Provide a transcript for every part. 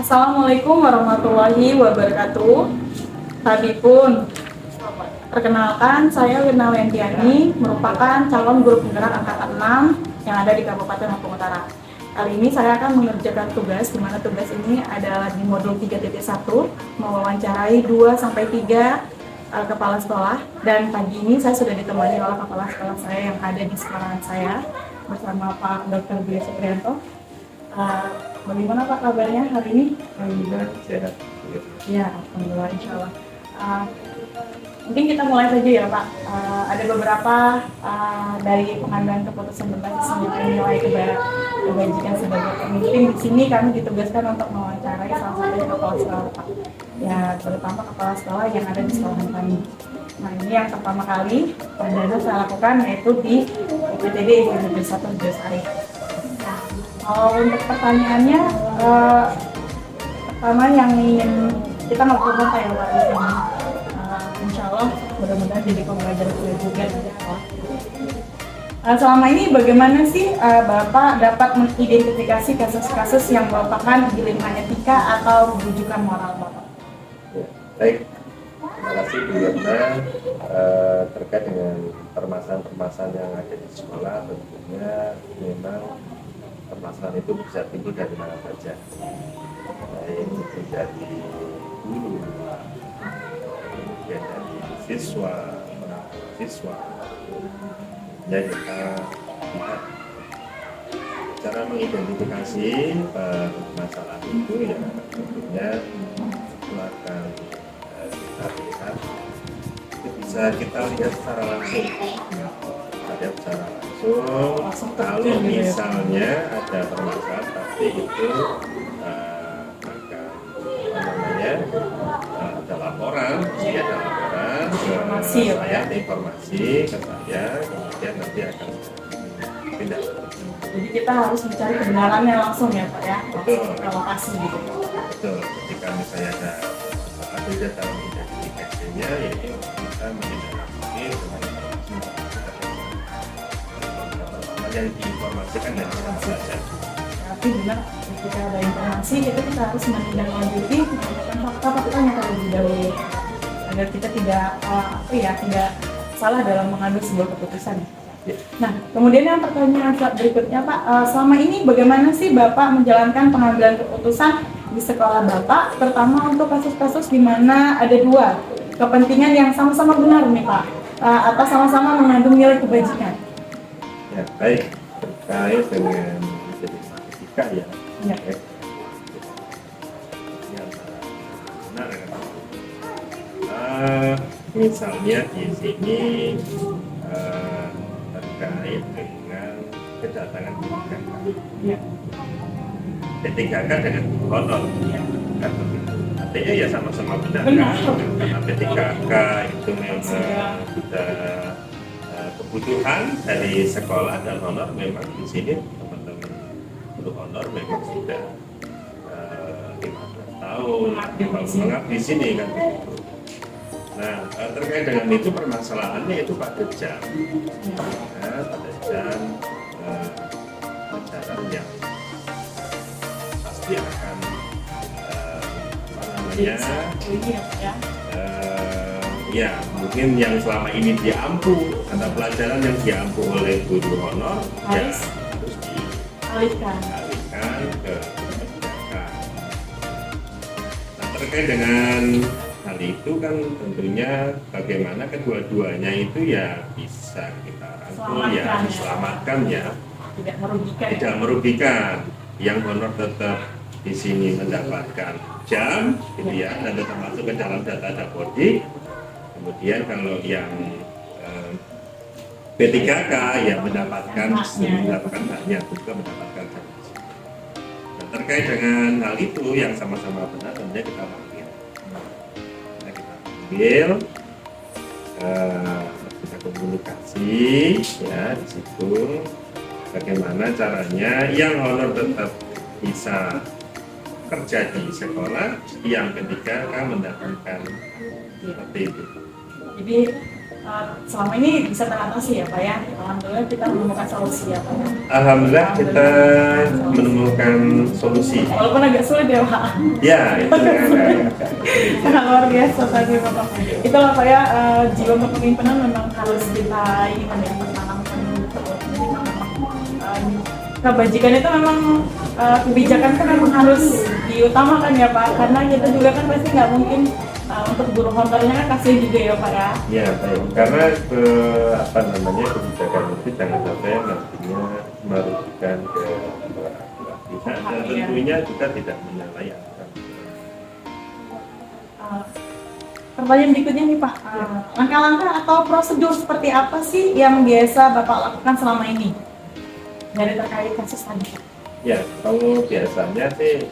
Assalamualaikum warahmatullahi wabarakatuh. Tadi pun, perkenalkan saya Wirna Wentiani, merupakan calon guru penggerak angkatan 6 yang ada di Kabupaten Lampung Utara. Kali ini saya akan mengerjakan tugas, di mana tugas ini adalah di modul 3.1, mewawancarai 2-3 kepala sekolah. Dan pagi ini saya sudah ditemani oleh kepala sekolah saya yang ada di sekolahan saya, bersama Pak Dr. Budi Supriyanto. Bagaimana Pak kabarnya hari ini? Alhamdulillah sehat. Ya, alhamdulillah, insya Allah. Mungkin kita mulai saja ya Pak. Ada beberapa dari pengambilan keputusan berbasis nilai kebajikan sebagai pemimpin. Di sini kami ditugaskan untuk mewawancarai salah satu kepala sekolah Pak. Ya, terutama kepala sekolah yang ada di sekolah kami. Nah, ini yang pertama kali perdana saya lakukan yaitu di UPTD Negeri 1 Josari. Untuk pertanyaannya, pertama yang ingin kita ngobrol ya Pak di sini. Insya Allah mudah-mudahan jadi pembelajaran juga. Selama ini bagaimana sih Bapak dapat mengidentifikasi kasus-kasus yang merupakan dilema etika atau rujukan moral Bapak? Ya, baik. Terima kasih Bu Yona. Terkait dengan permasalahan-permasalahan yang ada di sekolah, tentunya memang permasalahan itu bisa timbul dari mana saja, baik itu dari guru, kemudian dari siswa, orang tua siswa. Ya, kita lihat cara mengidentifikasi permasalahan itu ya tentunya itu akan kita lihat, itu bisa kita lihat secara langsung. Secara langsung, kalau misalnya ada permasalahan pasti itu akan ada laporan, ada laporan Informasi, ke saya, informasi ke saya, kemudian nanti akan tindak lanjut. Jadi kita harus mencari kebenarannya langsung ya Pak ya, Betul. ke lokasi gitu. Betul. Ketika misalnya ada dalam identifikasinya, yaitu kita menindaklanjuti dengan yang diinformasikan dari mana saja. Tapi benar ketika ada informasi itu kita harus menindaklanjuti menggunakan fakta-fakta yang terlebih dahulu agar kita tidak tidak salah dalam mengambil sebuah keputusan. Ya. Nah, kemudian yang pertanyaan berikutnya Pak, selama ini bagaimana sih Bapak menjalankan pengambilan keputusan di sekolah Bapak, terutama untuk kasus-kasus di mana ada dua kepentingan yang sama-sama benar nih Pak, atau sama-sama mengandung nilai kebajikan? Ya, baik, terkait dengan etika ya. Ya. Yang benar misalnya di sini terkait dengan kedatangan PTKK. Ya. PTKK dengan honor. Ya. Kan begitu. Artinya ya sama-sama benar Benar. kan, karena PTKK itu memang ada kebutuhan dari sekolah, dan honor memang di sini teman-teman untuk honor memang sudah 15 tahun mengabdi di sini kan begitu. Nah, terkait dengan itu permasalahannya itu pada jam, pada jam pelajaran yang pasti akan ya mungkin yang selama ini diampu, ada pelajaran yang diampu oleh guru honor harus dialihkan ke PTKK. Nah, terkait dengan hal itu kan tentunya bagaimana kedua-duanya itu ya bisa kita rangkul ya, diselamatkan ya, tidak merugikan. Yang honor tetap di sini mendapatkan jam gitu ya, dan tetap masuk ke dalam data dapodik. Kemudian kalau yang P3K yang mendapatkan haknya juga mendapatkan jam. Nah, terkait dengan hal itu yang sama-sama benar tentunya kita panggil. Kita komunikasi ya di situ bagaimana caranya yang honor tetap bisa kerja di sekolah, yang ketiga kan mendapatkan seperti itu. Jadi selama ini bisa teratasi ya Pak ya. Alhamdulillah kita menemukan solusi ya Pak. Alhamdulillah kita menemukan solusi. Walaupun agak sulit ya Pak. Ya, itu Sangat luar biasa tadi Bapak. Itulah Pak ya, jiwa kepemimpinan memang harus kita ini kan ya, tanamkan gitu. Kebajikan itu memang kebijakan kan memang harus diutamakan ya Pak, karena kita juga kan pasti nggak mungkin untuk guru honornya kan kasihan juga ya Pak ya. ya, baik. Karena kebijakan itu jangan sampai nantinya merugikan ke pihak dan tentunya juga tidak menyalahi aturan. Pertanyaan berikutnya nih Pak, langkah-langkah atau prosedur seperti apa sih yang biasa Bapak lakukan selama ini dari terkait kasus tadi? Ya, kalau biasanya sih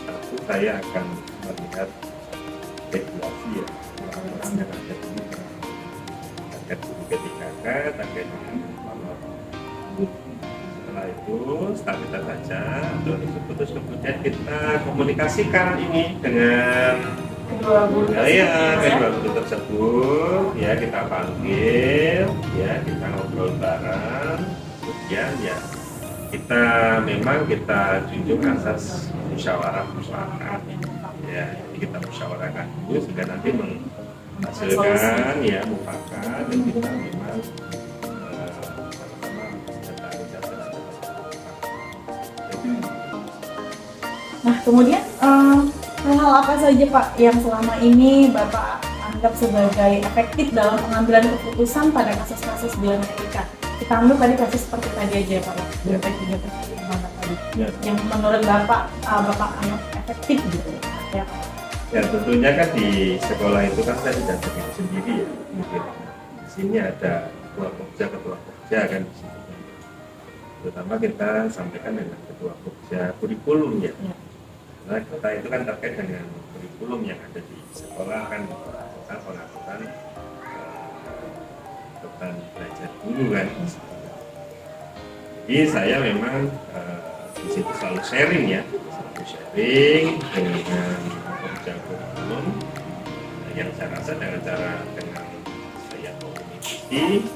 satu saya akan melihat regulasi ya, yang ada di terkait guru P3K, terkait dengan honor. Setelah itu setelah kita baca terus kemudian kita komunikasikan ini dengan Kedua guru kedua guru tersebut, ya kita panggil, ya kita ngobrol bareng, kemudian ya kita junjung asas musyawarah mufakat, ya jadi kita musyawarahkan dulu sehingga nanti menghasilkan ya mufakat dan kita memang sama-sama mencari jalan. Nah kemudian hal-hal apa saja Pak yang selama ini Bapak anggap sebagai efektif dalam pengambilan keputusan pada kasus-kasus bidang etika? Kita ambil tadi kasus seperti tadi aja Pak, Ya. tadi. Ya. Yang menurut Bapak anggap efektif gitu ya Pak. Ya tentunya kan di sekolah itu kan saya tidak sendiri ya. Mungkin di sini ada ketua pokja kan di sini. Terutama kita sampaikan dengan ketua pokja kurikulum ya. Karena kita itu kan terkait dengan kurikulum yang ada di sekolah kan tentang pengaturan tentang belajar guru kan. Jadi saya memang di situ selalu sharing ya, dengan pokja kurikulum yang saya rasa dengan saya komunikasi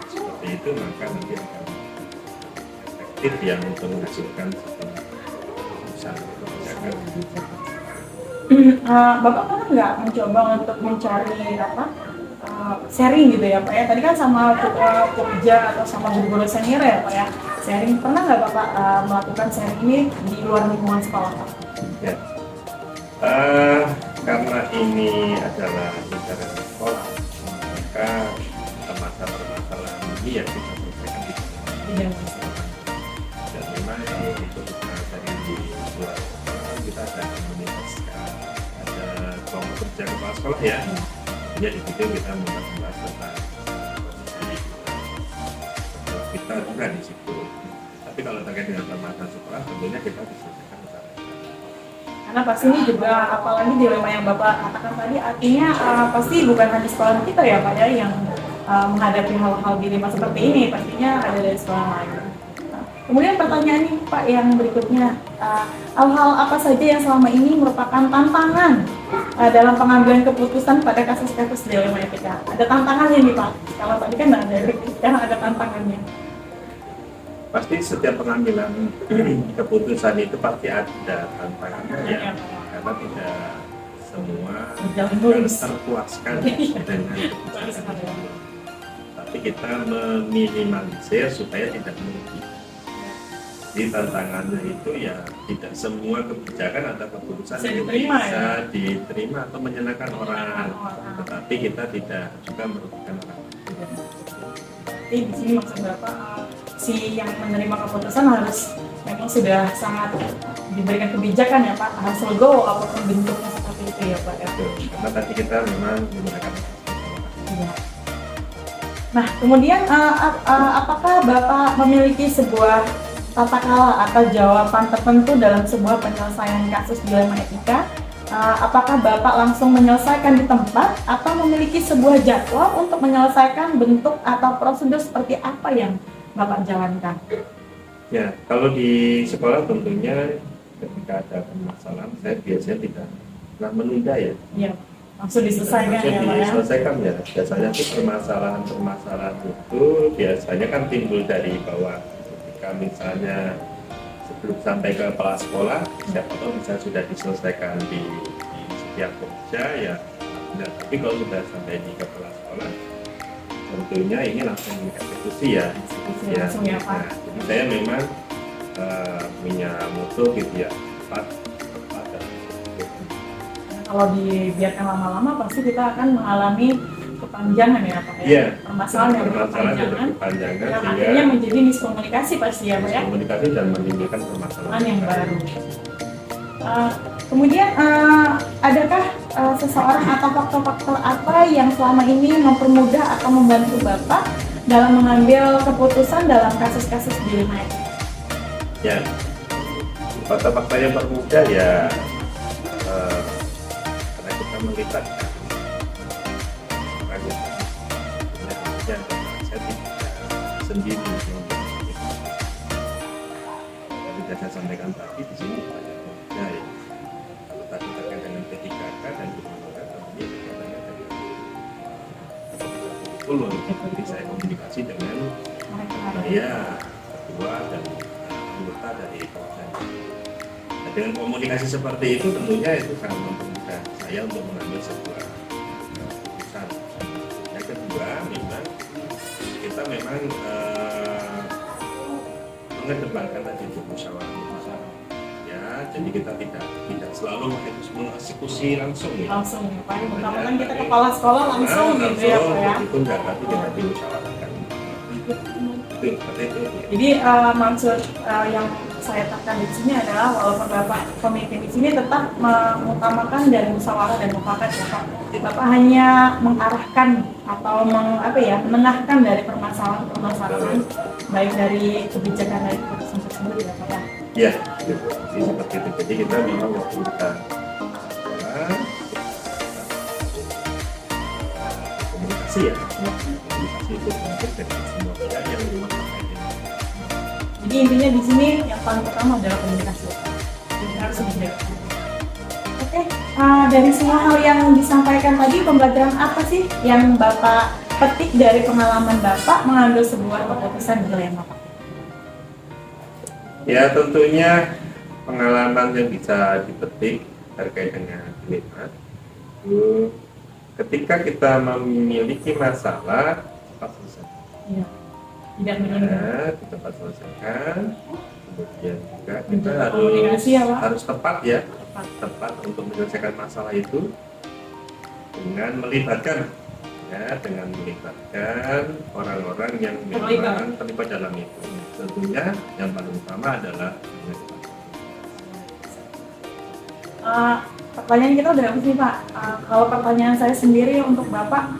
seperti itu maka nanti akan efektif yang untuk menghasilkan keputusan kebijakan. Bapak pernah nggak mencoba untuk mencari sharing gitu ya Pak ya? Tadi kan sama pokja atau sama guru-guru senior ya Pak ya? Sharing, pernah nggak Bapak melakukan sharing ini di luar lingkungan sekolah Pak? Ya. Karena ini adalah lingkaran sekolah, maka permasalahan ini ya kita selesaikan di sekolah. Dan memang kalau untuk kita dari di luar sekolah kita ada komunitas, ada kelompok kerja kepala sekolah ya. Jadi di situ kita membahas tentang kondisi kita juga di situ. Tapi kalau terkait dengan permasalahan sekolah, tentunya kita diselesaikan secara Karena pasti ini juga, apalagi dilema yang Bapak katakan tadi, artinya pasti bukan hanya sekolah kita ya Pak ya yang menghadapi hal-hal dilema seperti ini, pastinya ada dari sekolah lain. Kemudian pertanyaan ini Pak yang berikutnya, hal-hal apa saja yang selama ini merupakan tantangan dalam pengambilan keputusan pada kasus-kasus dilema etika? Ada tantangannya nih Pak, kalau tadi kan nggak ada, sekarang ada tantangannya. Pasti setiap pengambilan keputusan itu pasti ada tantangannya ya, karena tidak semua Berjalan mulus. terpuaskan dengan keputusan itu. Tapi kita meminimalisir supaya tidak merugi. Di tantangannya itu ya tidak semua kebijakan atau keputusan yang bisa diterima atau menyenangkan orang, tetapi kita tidak juga merugikan orang. Jadi di sini maksud Bapak si yang menerima keputusan harus memang sudah sangat diberikan kebijakan ya Pak, harus legowo apapun bentuknya seperti itu ya Pak ya. Karena tadi kita memang menggunakan Iya. Nah kemudian apakah Bapak memiliki sebuah tata cara atau jawaban tertentu dalam sebuah penyelesaian kasus dilema etika? Apakah Bapak langsung menyelesaikan di tempat atau memiliki sebuah jadwal untuk menyelesaikan bentuk atau prosedur seperti apa yang Bapak jalankan? Ya, kalau di sekolah tentunya ketika ada permasalahan saya biasanya tidak pernah menunda ya. Iya. langsung diselesaikan langsung ya Pak ya. diselesaikan ya. Biasanya tuh permasalahan itu biasanya kan timbul dari bawah. Ketika misalnya sebelum sampai ke kepala sekolah, siapa tahu bisa sudah diselesaikan di setiap kerja ya. Nah, tapi kalau sudah sampai di kepala sekolah, tentunya ini langsung eksekusi ya. Eksekusi langsung ya Pak. Nah, jadi saya memang punya moto gitu ya, tepat dan efektif. Kalau dibiarkan lama-lama pasti kita akan mengalami kepanjangan ya Pak ya. Iya. Permasalahan yang Permasalahan berkepanjangan berkepanjangan yang sehingga akhirnya menjadi miskomunikasi pasti ya Pak ya. komunikasi dan menimbulkan permasalahan Yang baru. Kemudian adakah seseorang atau faktor-faktor apa yang selama ini mempermudah atau membantu Bapak dalam mengambil keputusan dalam kasus-kasus di Lima Etika? Ya, fakta-fakta yang permudah ya karena kita melibatkan orang yang saya tidak sendiri untuk tidak saya sampaikan tadi di sini banyak ya, ya. Kalau tadi terkait dengan P3K dan P3K ini kaitannya dengan kurikulum, jadi saya komunikasi dengan saya ketua dan anggota dari kawasan. Nah, dengan komunikasi seperti itu tentunya itu sangat mempermudah saya untuk mengambil sebuah keputusan. Yang kedua, memang kita memang mengedepankan tadi itu musyawarah. Ya, jadi kita tidak selalu mengeksekusi langsung ya. Langsung ya Pak, pertama kita kepala sekolah langsung gitu ya Pak ya. Itu enggak, tapi kita dimusyawarahkan. Itu seperti itu. Jadi maksud yang saya tekan di sini adalah walaupun Bapak pemimpin di sini tetap mengutamakan dan musyawarah dan mufakat ya Pak. Bapak hanya mengarahkan atau menenangkan dari permasalahan baik dari kebijakan dari keputusan tersebut ya Pak ya. Ya, gitu. Jadi seperti itu. Jadi kita memang waktu kita komunikasi ya, komunikasi itu untuk dari semua pihak yang terkait ini. Jadi intinya di sini yang paling pertama adalah komunikasi. Jadi harus dijaga. Oke, dari semua hal yang disampaikan tadi, pembelajaran apa sih yang Bapak petik dari pengalaman Bapak mengambil sebuah keputusan dilema Pak? Ya tentunya pengalaman yang bisa dipetik terkait dengan dilema itu ketika kita memiliki masalah cepat selesaikan. Iya. Tidak menunda. Cepat selesaikan. Kemudian juga kita Menjaga komunikasi ya, Pak? harus tepat ya, tepat untuk menyelesaikan masalah itu dengan melibatkan orang-orang yang memang terlibat dalam itu. Tentunya yang paling utama adalah pertanyaan kita udah habis nih Pak. Kalau pertanyaan saya sendiri untuk Bapak,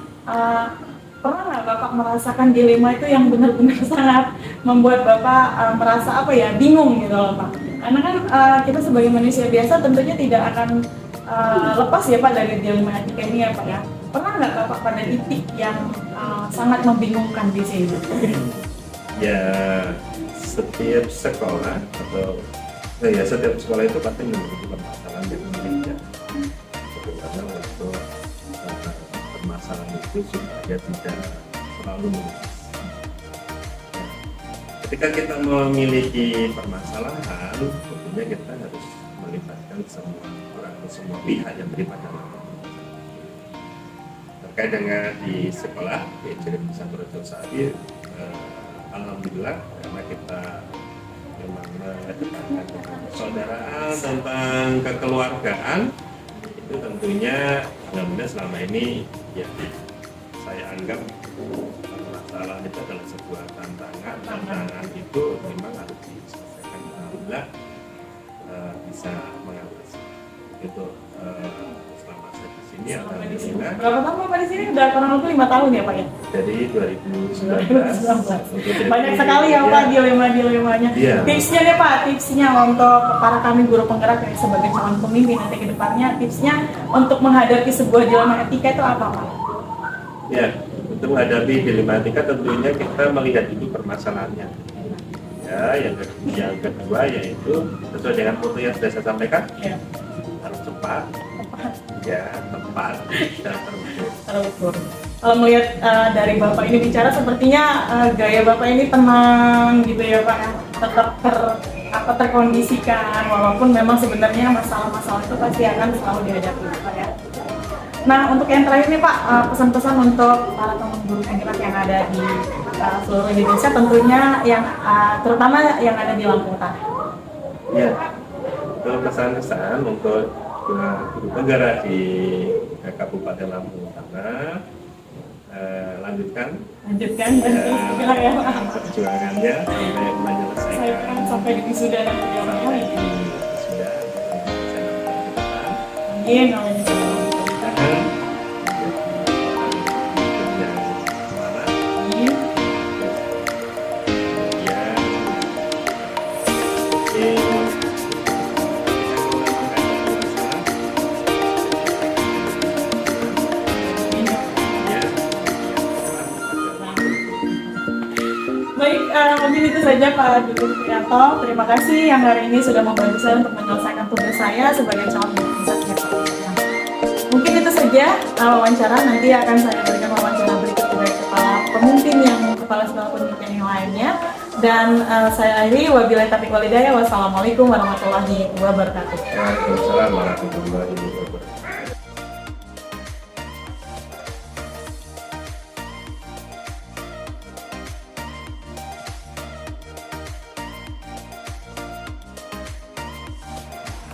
pernah nggak Bapak merasakan dilema itu yang benar-benar sangat membuat Bapak merasa bingung gitu loh Pak? Karena kan kita sebagai manusia biasa tentunya tidak akan lepas ya Pak dari dilema etika ini ya Pak ya. Pernah nggak Bapak pada titik yang sangat membingungkan di sini? Ya, setiap sekolah setiap sekolah itu pasti memiliki permasalahan yang berbeda. Terutama untuk permasalahan itu supaya tidak selalu meluas. Ketika kita memiliki permasalahan, tentunya kita harus melibatkan semua orang, semua pihak yang terlibat dalam terkait dengan di sekolah di Pesantren Raja Said. Alhamdulillah karena kita memang mengedepankan tentang persaudaraan, tentang kekeluargaan, itu tentunya alhamdulillah selama ini ya saya anggap masalah itu adalah sebuah tantangan itu memang harus diselesaikan. Alhamdulillah bisa mengatasi itu selama saya di sini. Alhamdulillah. Berapa tahun Bapak di sini? Udah kurang lebih 5 tahun ya Pak ya? Dari 2019. Banyak sekali ya Pak dilema-dilemanya. Iya. Tipsnya deh Pak, tipsnya untuk para kami guru penggerak yang sebagai calon pemimpin nanti ke depannya, tipsnya untuk menghadapi sebuah dilema etika itu apa Pak? Ya, untuk menghadapi dilema etika tentunya kita melihat dulu permasalahannya. Ya, yang kedua yaitu sesuai dengan foto yang sudah saya sampaikan, Ya. harus cepat, ya tepat dan terukur. Kalau melihat dari Bapak ini bicara, sepertinya gaya Bapak ini tenang gitu ya Pak, tetap terkondisikan, walaupun memang sebenarnya masalah-masalah itu pasti akan selalu dihadapi Pak ya. Nah, untuk yang terakhir nih Pak, pesan-pesan untuk para teman guru penggerak yang ada di seluruh Indonesia, tentunya yang terutama yang ada di Lampung Utara. Ya, untuk pesan-pesan untuk guru penggerak di Kabupaten Lampung Utara, lanjutkan ya Pak. perjuangannya sampai menyelesaikan Sampai di wisuda nanti ya Pak. sampai di wisuda Amin, amin. Baik, mungkin itu saja Pak Dudung Prianto. Terima kasih yang hari ini sudah membantu saya untuk menyelesaikan tugas saya sebagai calon guru pusat. Mungkin itu saja wawancara. Nanti akan saya berikan wawancara berikut dari kepala pemimpin kepala sekolah pemimpin yang lainnya. Dan saya akhiri, wabillahi taufiq wal hidayah. Wassalamualaikum warahmatullahi wabarakatuh. Waalaikumsalam warahmatullahi wabarakatuh.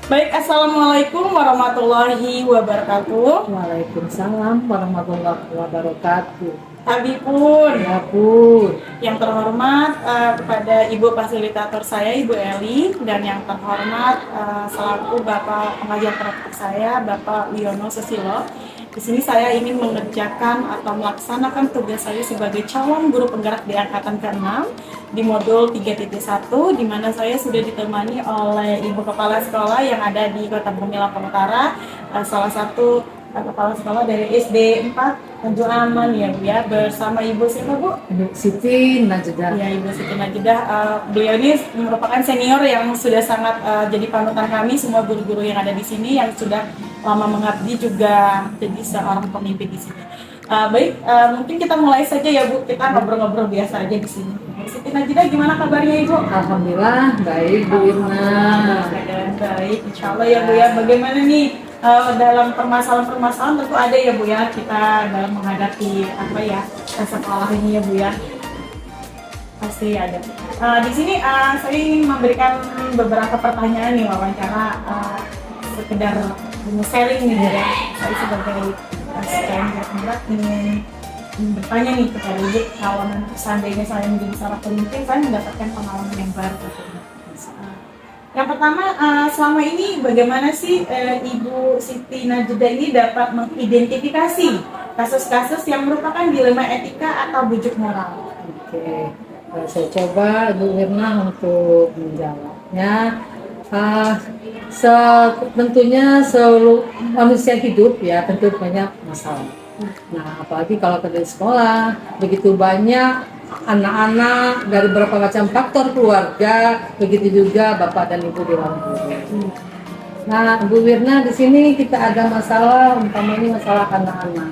Baik, assalamualaikum warahmatullahi wabarakatuh. Waalaikumsalam warahmatullahi wabarakatuh. Habibun, Ya pun. yang terhormat kepada Ibu fasilitator saya, Ibu Eli, dan yang terhormat selaku Bapak pengajar praktik saya, Bapak Wiono Susilo. Di sini saya ingin mengerjakan atau melaksanakan tugas saya sebagai calon guru penggerak di angkatan ke-6 di modul 3.1, di mana saya sudah ditemani oleh Ibu Kepala Sekolah yang ada di Kota Bumi Lampung Utara, salah satu kepala sekolah dari SD 4 Tanjung Aman ya Bu ya, bersama Ibu siapa Bu? Ibu Siti Najedah. Ya, Ibu Siti Najedah. Beliau ini merupakan senior yang sudah sangat jadi panutan kami semua guru-guru yang ada di sini, yang sudah lama mengabdi juga jadi seorang pemimpin di sini. Baik, mungkin kita mulai saja ya Bu, kita ngobrol-ngobrol biasa aja di sini. Ibu Siti Najedah, gimana kabarnya Ibu? Alhamdulillah baik Bu Irna. Baik, insya Allah ya Bu ya. Bagaimana nih dalam permasalahan-permasalahan, tentu ada ya Bu ya, kita dalam menghadapi apa ya sekolah ini ya Bu ya, pasti ada. Di sini saya ingin memberikan beberapa pertanyaan nih, wawancara sekedar sharing nih ya. Saya sebagai seorang penggerak ingin bertanya nih kepada Ibu, kalau nanti seandainya saya menjadi seorang pemimpin, saya mendapatkan pengalaman yang baru. Yang pertama, selama ini bagaimana sih Ibu Siti Najedah ini dapat mengidentifikasi kasus-kasus yang merupakan dilema etika atau bujuk moral? Oke, saya coba Bu Irna untuk menjawabnya. Tentunya seluruh manusia hidup ya tentu banyak masalah. Nah, apalagi kalau kerja di sekolah, begitu banyak anak-anak dari berbagai macam faktor keluarga, begitu juga bapak dan ibu di ruang guru. Nah, Bu Wirna, di sini kita ada masalah, umpamanya masalah anak-anak.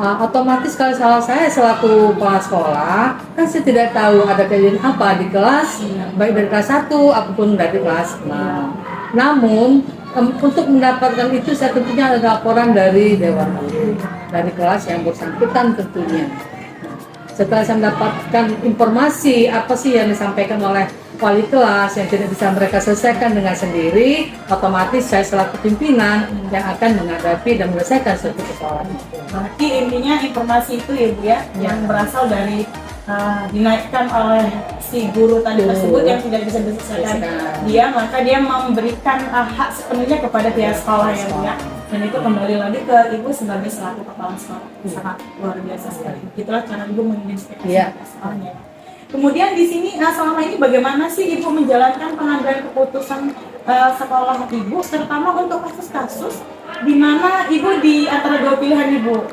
Otomatis kalau saya selaku kepala sekolah, kan saya tidak tahu ada kejadian apa di kelas, baik dari kelas 1 ataupun dari kelas 6. Namun, untuk mendapatkan itu saya tentunya ada laporan dari Dewan Guru, dari kelas yang bersangkutan tentunya. Setelah saya mendapatkan informasi apa sih yang disampaikan oleh wali kelas yang tidak bisa mereka selesaikan dengan sendiri, otomatis saya selaku pimpinan yang akan menghadapi dan menyelesaikan suatu persoalan. Berarti intinya informasi itu ya Bu ya, yang berasal dari dinaikkan oleh si guru tadi tersebut yang tidak bisa diselesaikan dia, maka dia memberikan hak sepenuhnya kepada pihak sekolah ya Bu ya. Dan itu kembali lagi ke Ibu sebagai selaku kepala sekolah. Sangat luar biasa sekali. Itulah cara Ibu mengidentifikasi sekolahnya. Kemudian di sini selama ini bagaimana sih Ibu menjalankan pengambilan keputusan sekolah Ibu, terutama untuk kasus-kasus di mana Ibu di antara dua pilihan Ibu,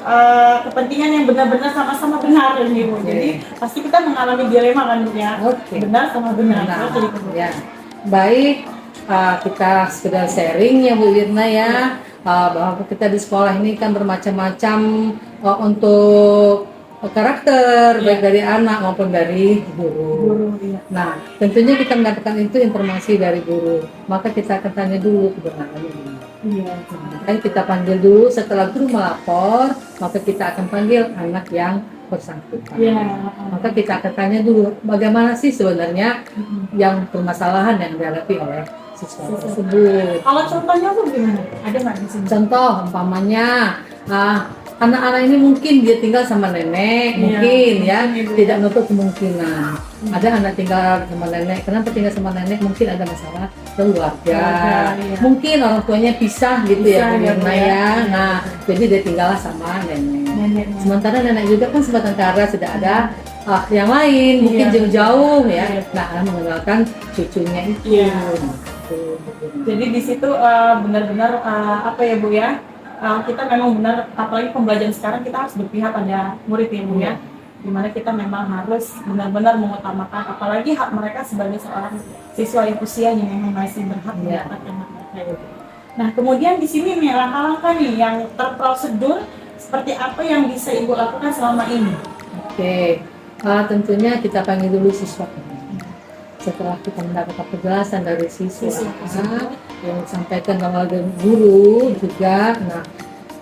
kepentingan yang benar-benar sama-sama benar ya Ibu. Jadi pasti kita mengalami dilema kan Bu ya. Benar sama benar. Ya. Baik, kita sudah sharing ya Bu Wirna ya. bahwa kita di sekolah ini kan bermacam-macam untuk karakter, baik dari anak maupun dari guru. Iya. Nah, tentunya kita mendapatkan itu informasi dari guru, maka kita akan tanya dulu kebenarannya gimana. Iya. Kan kita panggil dulu, setelah guru melapor, maka kita akan panggil anak yang bersangkutan. Iya. Maka kita akan tanya dulu, bagaimana sih sebenarnya yang permasalahan yang dihadapi oleh siswa tersebut. Kalau contohnya tuh gimana? Ada nggak di sini? Contoh, umpamanya, anak-anak ini mungkin dia tinggal sama nenek, Iya, mungkin ya, mungkin gitu. tidak menutup kemungkinan. Ada anak tinggal sama nenek, kenapa tinggal sama nenek? Mungkin ada masalah keluarga, Iya. mungkin orang tuanya pisah gitu ya, Pisah, Bu ya, Irma Bu, ya. ya. Nah, jadi dia tinggal sama nenek. Neneknya. Sementara nenek juga kan sementara sudah ada yang lain, mungkin Iya. jauh-jauh ya. Iya. Nah, mengenalkan cucunya itu. Iya. Gitu. Jadi di situ benar-benar apa ya Bu ya? Kita memang benar, apalagi pembelajaran sekarang kita harus berpihak pada murid ya Bu ya. Dimana kita memang harus benar-benar mengutamakan apalagi hak mereka sebagai seorang siswa yang usianya memang masih berhak Iya. mendapatkan hak mereka itu. Nah kemudian di sini nih langkah-langkah nih yang terprosedur seperti apa yang bisa Ibu lakukan selama ini? Oke, tentunya kita panggil dulu siswa. Setelah kita mendapatkan penjelasan dari siswa, yang disampaikan oleh guru juga, nah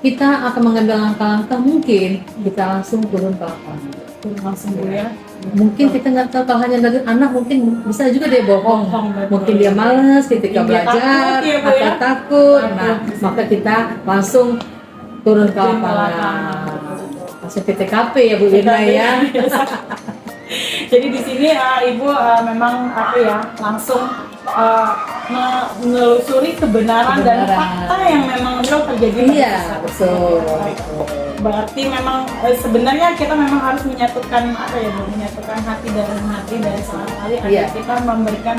kita akan mengambil langkah-langkah, mungkin kita langsung turun ke lapangan. Turun langsung Bu ya. Mungkin kita nggak tahu, kalau hanya dari anak mungkin bisa juga dia bohong. Betul. Mungkin dia malas ketika Mungkin dia belajar takut ya, Bu, atau ya. takut. Nah, Takut. maka kita langsung turun ke Turun ke lapangan. lapangan. Langsung PTKP ya Bu Irma ya. Jadi di sini Ibu memang apa ya langsung menelusuri kebenaran dan Kebenaran. fakta yang memang real terjadi. pada Iya, siswa betul. tersebut. Berarti memang sebenarnya kita memang harus menyatukan apa ya Bu, menyatukan hati dan hati dari seorang kali agar Iya. kita memberikan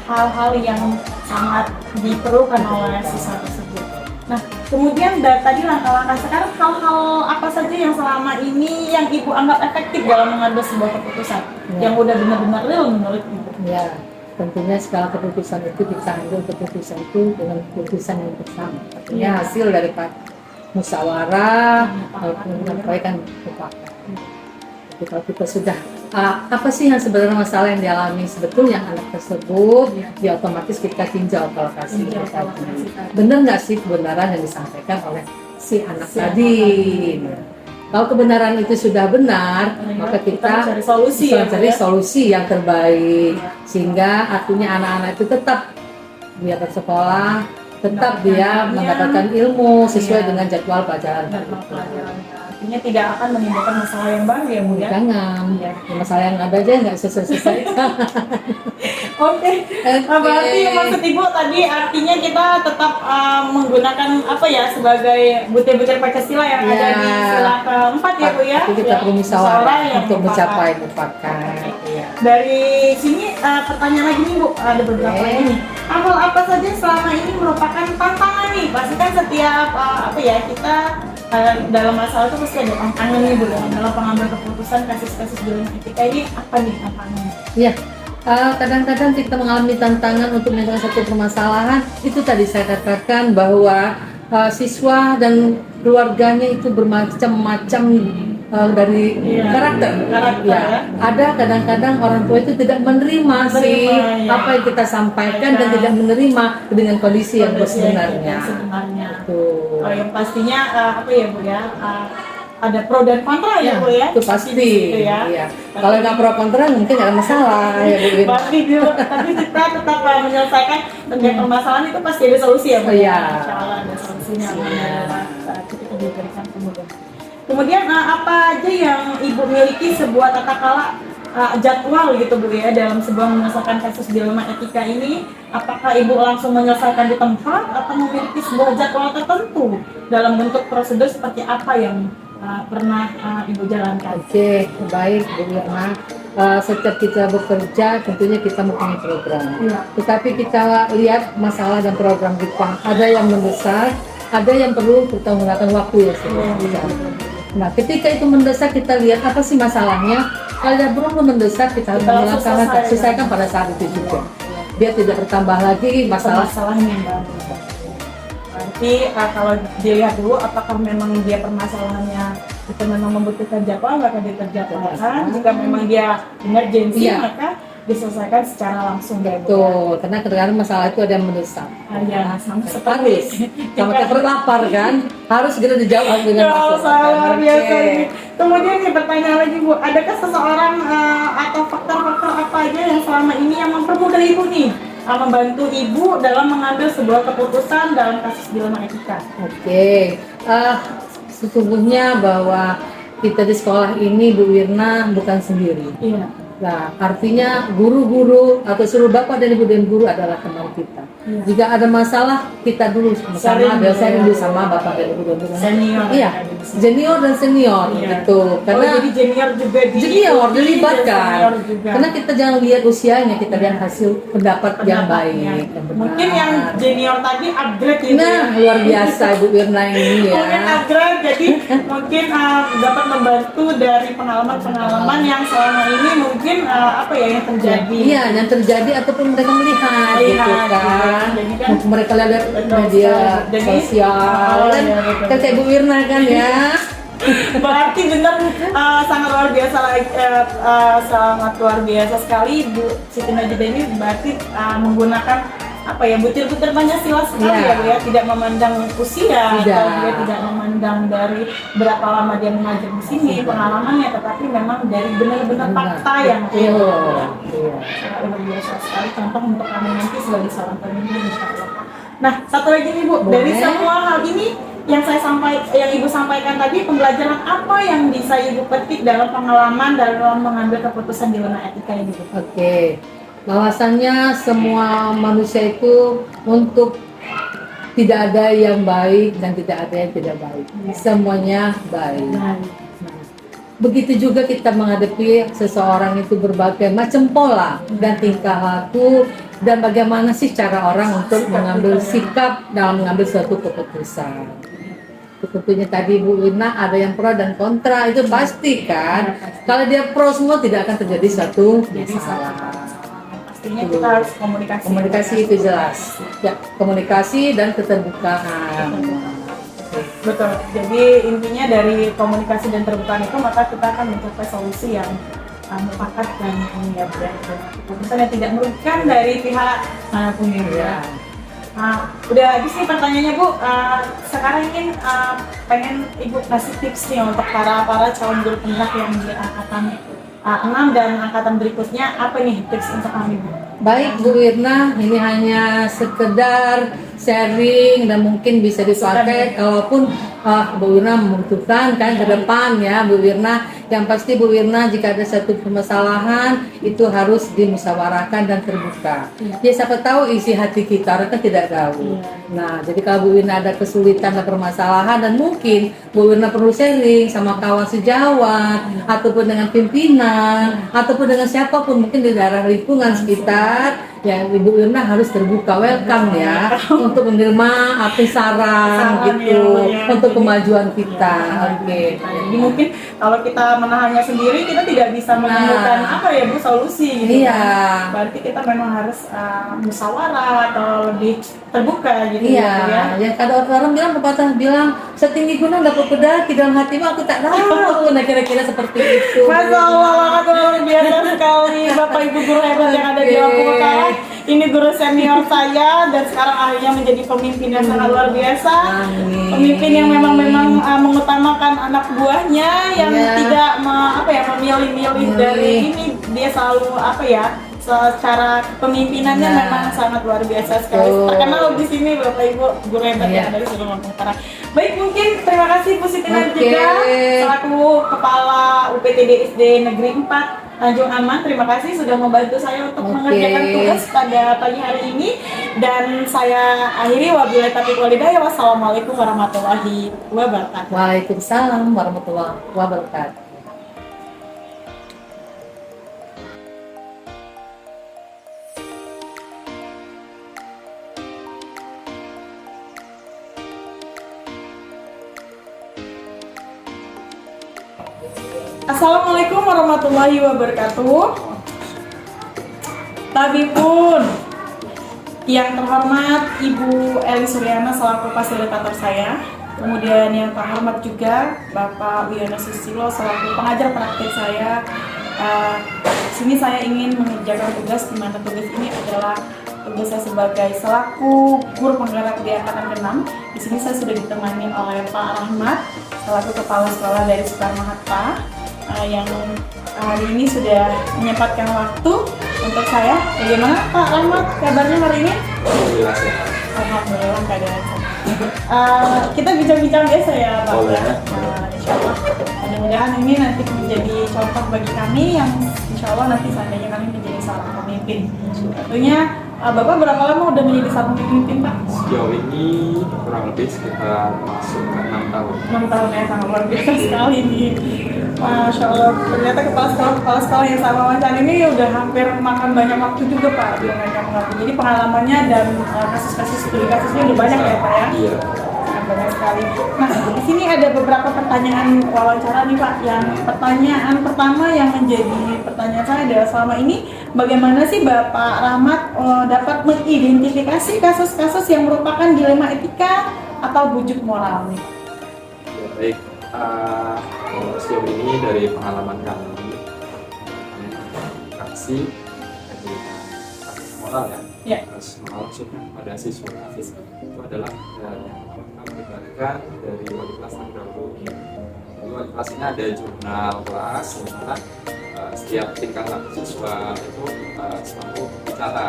hal-hal yang sangat diperlukan oleh siswa tersebut. Nah, kemudian tadi langkah-langkah sekarang hal-hal apa saja yang selama ini yang Ibu anggap efektif dalam mengambil sebuah keputusan Ya. yang udah benar-benar real menurut Ibu? Ya, tentunya segala keputusan itu kita ambil keputusan itu dengan keputusan yang bersama. Artinya Iya. hasil daripada musyawarah, menyampaikan mufakat. Jadi kalau kita sudah apa sih yang sebenarnya masalah yang dialami sebetulnya anak tersebut, ya otomatis kita tinjau ke lokasi Tinjau itu ke lokasi tadi. tadi. Benar nggak sih kebenaran yang disampaikan oleh si anak Si tadi? anak Kalau kebenaran itu sudah benar, maka kita cari solusi ya, Bu, cari ya? solusi yang terbaik, sehingga artinya anak-anak itu tetap dia bersekolah, tetap dia mendapatkan ilmu sesuai Iya. dengan jadwal pelajaran. Jadwal pelajarannya. Artinya tidak akan menimbulkan masalah yang baru ya Bu ya? Jangan, Iya. ya, masalah yang ada aja nggak selesai. Oke. Berarti maksud Ibu tadi artinya kita tetap menggunakan apa ya sebagai butir-butir Pancasila yang ada di sila keempat ya Bu ya? Tapi kita Ya, perlu musyawarah yang untuk mufakat. mencapai mufakat. Iya. Dari sini pertanyaan lagi nih Bu, ada beberapa Oke. lagi nih. Hal apa saja selama ini merupakan tantangan nih? Pasti kan setiap apa ya kita dalam masalah itu pasti ada tantangan nih Bu dalam pengambil keputusan kasus-kasus dalam etika ini apa nih tantangannya? Iya, kadang-kadang kita mengalami tantangan untuk menyelesaikan satu permasalahan. Itu tadi saya katakan bahwa siswa dan keluarganya itu bermacam-macam dari Iya, karakter. karakter, Ya, ya. ada kadang-kadang orang tua itu tidak menerima sih ya. apa yang kita sampaikan dan tidak menerima dengan kondisi yang sebenarnya. Sebenarnya. Tuh. Oh, yang pastinya apa ya Bu ya? Ada pro dan kontra ya Bu ya? Itu pasti. Gitu ya. Iya. Kalau nggak pro kontra mungkin nggak ada masalah ya Bu. Pasti dulu, tapi kita tetap menyelesaikan setiap permasalahan itu pasti ada solusi ya Bu. Iya. Insya Allah ada solusinya. Iya. Saat itu kita diberikan kemudahan. Kemudian apa aja yang Ibu miliki sebuah tata kala jadwal gitu Bu ya dalam sebuah menyelesaikan kasus dilema etika ini? Apakah Ibu langsung menyelesaikan di tempat atau memiliki sebuah jadwal tertentu dalam bentuk prosedur seperti apa yang pernah Ibu jalankan? Oke, baik Bu Irma. Setiap kita bekerja tentunya kita mempunyai program. Iya. Tetapi kita lihat masalah dan program kita. Ada yang mendesak, ada yang perlu kita menggunakan waktu ya sebenarnya. Nah, ketika itu mendesak kita lihat apa sih masalahnya. Kalau belum mendesak kita harus Kita langsung selesaikan pada saat itu juga. Biar tidak bertambah lagi masalah. Masalahnya yang baru. Nanti kalau dilihat dulu apakah memang dia permasalahannya itu memang membutuhkan jadwal, maka diterjadwalkan. Jika memang dia emergency, Iya. maka diselesaikan secara langsung. Betul, karena kadang-kadang masalah itu ada yang mendesak. Ya, sama Harus, seperti sama seperti lapar kan, harus segera dijawab dengan ya, masalah. sangat luar biasa Oke. ini. Kemudian nih pertanyaan lagi Bu, adakah seseorang atau faktor-faktor apa aja yang selama ini yang mempermudah Ibu nih membantu Ibu dalam mengambil sebuah keputusan dalam kasus dilema etika? Oke, sesungguhnya bahwa kita di sekolah ini Bu Wirna bukan sendiri. Iya. Nah, artinya guru-guru atau seluruh bapak dan ibu dan guru adalah teman kita. Iya. Jika ada masalah, kita dulu sama Sharing, biasanya ya. dulu sama bapak dan ibu dan guru. Senior. Iya, junior dan senior Iya. gitu. Karena jadi junior juga junior dan dilibatkan. senior juga. Karena kita jangan lihat usianya, kita lihat hasil pendapat yang baik. Pendapatnya. yang benar. Mungkin yang junior tadi upgrade gitu Nah, ya. luar biasa Ibu Wirna ini ya. Mungkin upgrade, jadi mungkin dapat membantu dari pengalaman-pengalaman yang selama ini mungkin apa ya yang terjadi. Iya, yang terjadi ataupun mereka melihat gitu Lihat, kan. gitu. Jadi kan Mereka lihat betul media sekali. Jadi, sosial oh, kan. iya, betul. Kan kayak Bu Wirna kan ya. Berarti benar sangat luar biasa sangat luar biasa sekali Bu Siti Najida ini berarti menggunakan apa ya butir-butir Pancasila sekali Iya. ya Bu ya, tidak memandang usia Tidak. atau dia tidak memandang dari berapa lama dia mengajar di sini pengalamannya, tetapi memang dari benar-benar fakta yang Betul. real. Iya. Sangat luar biasa sekali contoh untuk kami nanti sebagai seorang pemimpin insya Allah. Nah satu lagi nih Bu, dari Boleh. semua hal ini yang Ibu sampaikan tadi, pembelajaran apa yang bisa Ibu petik dalam pengalaman dalam mengambil keputusan di zona etika ini Bu? Oke. Bahwasannya semua manusia itu untuk tidak ada yang baik dan tidak ada yang tidak baik. Semuanya baik. Nah, begitu juga kita menghadapi seseorang itu berbagai macam pola dan tingkah laku dan bagaimana sih cara orang untuk mengambil sikap dalam mengambil suatu keputusan. Tentunya tadi Bu Wirna ada yang pro dan kontra, itu pasti kan. Kalau dia pro semua tidak akan terjadi suatu masalah. Pastinya kita harus komunikasi. Komunikasi itu jelas. Ya, komunikasi dan keterbukaan. Betul. Jadi intinya dari komunikasi dan terbukaan itu maka kita akan mencapai solusi yang mufakat dan ini ya Bu ya. Keputusan yang tidak merugikan dari pihak manapun ya. Udah habis nih pertanyaannya Bu. Sekarang ingin pengen Ibu kasih tips nih untuk para calon guru penggerak yang di angkatan 6 dan angkatan berikutnya, apa nih tips untuk kami Bu? Baik Bu Wirna, ini hanya sekedar sharing dan mungkin bisa dipakai kalaupun Bu Wirna membutuhkan kan ke depan ya Bu Wirna. Yang pasti Bu Wirna jika ada satu permasalahan itu harus dimusyawarahkan dan terbuka. Ya siapa tahu isi hati kita, orang kan tidak tahu. Nah jadi kalau Bu Wirna ada kesulitan dan permasalahan dan mungkin Bu Wirna perlu sharing sama kawan sejawat ataupun dengan pimpinan ataupun dengan siapapun mungkin di daerah lingkungan sekitar, ya Ibu Wirna harus terbuka, welcome ya untuk menerima saran gitu ya. untuk kemajuan kita. Oke. Jadi mungkin kalau kita menahannya sendiri kita tidak bisa menemukan apa ya Bu solusi gitu. Iya. Berarti kita memang harus musyawarah atau lebih terbuka gitu Iya, ya. ya kadang orang bilang pepatah bilang setinggi gunung dapat pedaki dalam hatimu aku tak tahu. Nah kira-kira seperti itu. Masya Allah, luar biasa sekali Bapak Ibu guru hebat yang ada di Lampung Utara. Ini guru senior saya dan sekarang akhirnya menjadi pemimpin yang sangat luar biasa. Amin. Pemimpin yang memang mengutamakan anak buahnya yang Iya. tidak memilih-milih dari ini, dia selalu secara kepemimpinannya Nah. memang sangat luar biasa sekali. Betul. Terkenal di sini Bapak Ibu guru hebat Iya. yang ada di seluruh Lampung Utara. Baik, mungkin terima kasih Bu Siti Oke. Najida selaku Kepala UPTD SD Negeri 4 Tanjung Aman. Terima kasih sudah membantu saya untuk Oke. mengerjakan tugas pada pagi hari ini, dan saya akhiri wabillahi taufiq wal hidayah. Wassalamualaikum warahmatullahi wabarakatuh. Waalaikumsalam warahmatullahi wabarakatuh. Assalamualaikum warahmatullahi wabarakatuh. Tabipun Yang terhormat Ibu Eli Suryana selaku fasilitator saya. Kemudian yang terhormat juga Bapak Wiono Susilo selaku pengajar praktik saya. Di sini saya ingin mengerjakan tugas, di mana tugas ini adalah tugas saya sebagai selaku guru penggerak di angkatan ke-6. Di sini saya sudah ditemani oleh Pak Rahmat selaku kepala sekolah dari Soekarno Hatta yang hari ini sudah menyempatkan waktu untuk saya. Bagaimana Pak Rahmat kabarnya hari ini? Alhamdulillah sehat. Alhamdulillah keadaan sehat. Kita bincang-bincang biasa ya Pak. Boleh. Insya Allah. Mudah-mudahan ini nanti menjadi contoh bagi kami yang insya Allah nanti seandainya kami menjadi seorang pemimpin. Tentunya Bapak berapa lama udah menjadi seorang pemimpin Pak? Sejauh ini kurang lebih sekitar masuk ke 6 tahun. 6 tahun ya, sangat luar biasa sekali nih. Masya Allah, ternyata kepala sekolah yang sama wawancara ini udah hampir makan banyak waktu juga Pak dengan kamu ngaku. Jadi pengalamannya dan kasus-kasus studi kasusnya udah banyak ya Pak ya? Iya. Sangat banyak sekali. Nah, di sini ada beberapa pertanyaan wawancara nih Pak. Yang pertanyaan pertama yang menjadi pertanyaan saya adalah selama ini bagaimana sih Bapak Rahmat dapat mengidentifikasi kasus-kasus yang merupakan dilema etika atau bujuk moral nih? Ya, baik. Sejauh ini dari pengalaman kami aksi kasus moral Ya. kasus moral pada siswa itu adalah yang kami diberikan dari wali kelas terdahulu. Di wali kelas ini ada jurnal kelas di mana setiap tingkat siswa itu selalu bicara.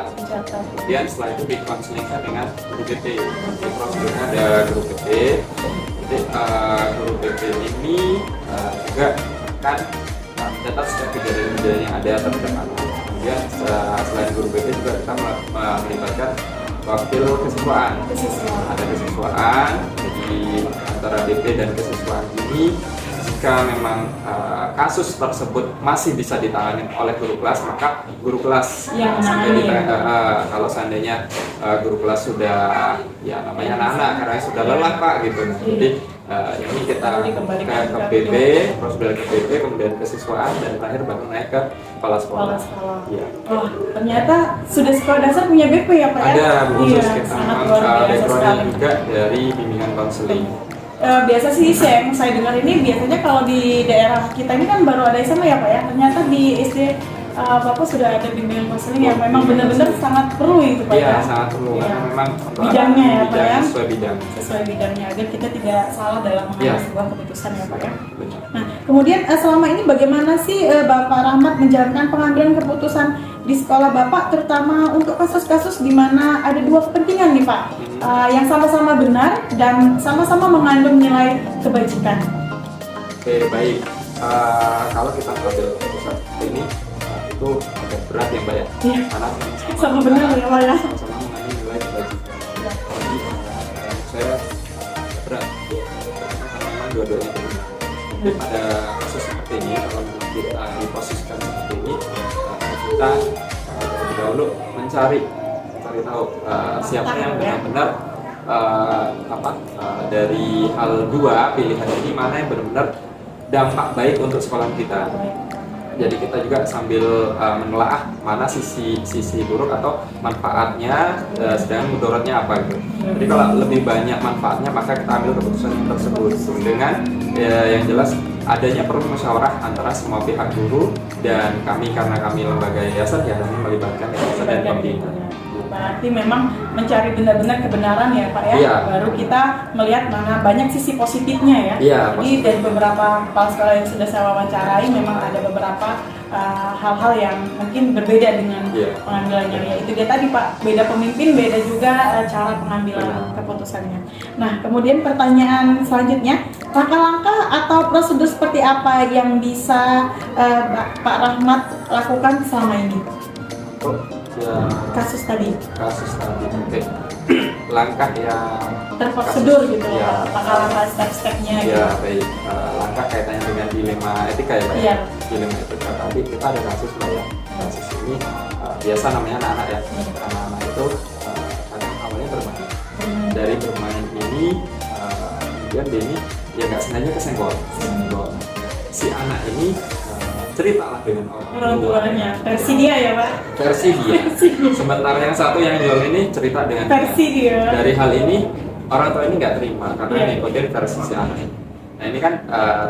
Kemudian setelah itu dikonselingkan dengan guru BP. Jadi prosedurnya ada guru BP. Jadi guru BP ini juga akan mencatat setiap kejadian-kejadian yang ada terhadap anak. Kemudian selain guru BP juga kita melibatkan wakil kesiswaan. Ada kesiswaan, jadi antara BP dan kesiswaan ini jika memang kasus tersebut masih bisa ditangani oleh guru kelas, maka guru kelas yang kalau seandainya guru kelas sudah ya namanya anak-anak karena sudah lelah Pak gitu. Jadi ini kita ke BP, prosedur ke BP, kemudian ke siswaan dan terakhir baru naik ke kepala sekolah. Ya. Oh, ternyata sudah sekolah dasar punya BP ya Pak ya? Ada khusus kita sangat memang luar biasa backgroundnya sekali. juga dari bimbingan konseling. Biasa sih yang saya dengar ini biasanya kalau di daerah kita ini kan baru ada SMA ya Pak ya. Ternyata di SD Bapak sudah ada bimbingan konseling yang memang benar-benar sangat perlu itu Pak Iya, ya. sangat perlu karena memang Bidangnya ya, Pak, ya? sesuai bidang. Sesuai bidangnya agar kita tidak salah dalam mengambil Iya. sebuah keputusan ya Pak ya. Benar. Nah, kemudian selama ini bagaimana sih Bapak Rahmat menjalankan pengambilan keputusan di sekolah Bapak, terutama untuk kasus-kasus di mana ada dua kepentingan nih Pak, yang sama-sama benar dan sama-sama mengandung nilai kebajikan. Oke, baik. Kalau kita ambil keputusan seperti ini, itu agak berat ya Mbak ya. Iya. Karena Sama benar ya Pak ya. sama-sama mengandung nilai kebajikan. Jadi saya agak berat. Karena memang dua-duanya benar. Jadi pada kasus seperti ini, kalau kita diposisikan seperti ini, kita terlebih dahulu mencari tahu siapa yang benar-benar dari hal dua pilihan ini mana yang benar-benar dampak baik untuk sekolah kita. Jadi kita juga sambil menelaah mana sisi buruk atau manfaatnya, sedangkan mudaratnya apa gitu. Jadi kalau lebih banyak manfaatnya maka kita ambil keputusan tersebut dengan yang jelas adanya permusyawarah antara semua pihak guru dan kami karena kami lembaga yayasan ya kami melibatkan yayasan dan pembina. Berarti memang mencari benar-benar kebenaran ya Pak ya. Iya. Baru kita melihat mana banyak sisi positifnya ya. Iya, Jadi dari beberapa kepala sekolah yang sudah saya wawancarai memang ada beberapa hal-hal yang mungkin berbeda dengan Iya. pengambilannya. Ya itu dia tadi Pak, beda pemimpin, beda juga cara pengambilan Benar. keputusannya. Nah kemudian pertanyaan selanjutnya, langkah-langkah atau prosedur seperti apa yang bisa Pak Rahmat lakukan selama ini? Ya, Kasus tadi. Oke. Langkah yang Terprosedur kasus, gitu ya. langkah-langkah step-stepnya gitu. Ya baik, langkah kaitannya dengan dilema etika ya Pak. Iya. Dilema etika tadi kita ada kasus Pak ya. Kasus ini biasa namanya anak-anak ya. Anak-anak itu kadang awalnya bermain. Dari bermain ini kemudian dia ini ya nggak sengaja kesenggol. Si anak ini ceritalah dengan Orang tuanya. Versi dia ya, Pak. versi dia. Sementara yang satu yang jual ini cerita dengan Versi dia. dari hal ini orang tua ini nggak terima karena Iya. ngikutin versi si anak ini. Nah ini kan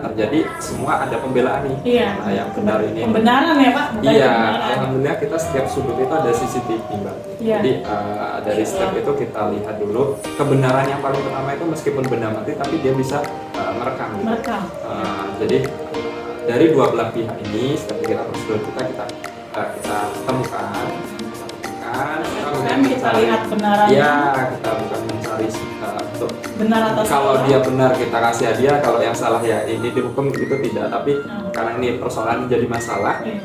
terjadi semua ada pembelaan nih. Iya. Nah, yang benar ini. Pembenaran ya, Pak. Bukan Iya, pembenaran. alhamdulillah kita setiap sudut itu ada CCTV, Mbak. Iya. Jadi dari step itu kita lihat dulu kebenaran yang paling pertama itu meskipun benda mati tapi dia bisa merekam. Gitu. Merekam. Jadi dari dua belah pihak ini seperti kita prosedur kita temukan, Kan kita lihat kebenarannya. ya kita bukan mencari untuk Benar atau kalau salah. dia benar kita kasih hadiah, kalau yang salah ya ini dihukum itu tidak. Tapi karena ini persoalan jadi masalah, Iya.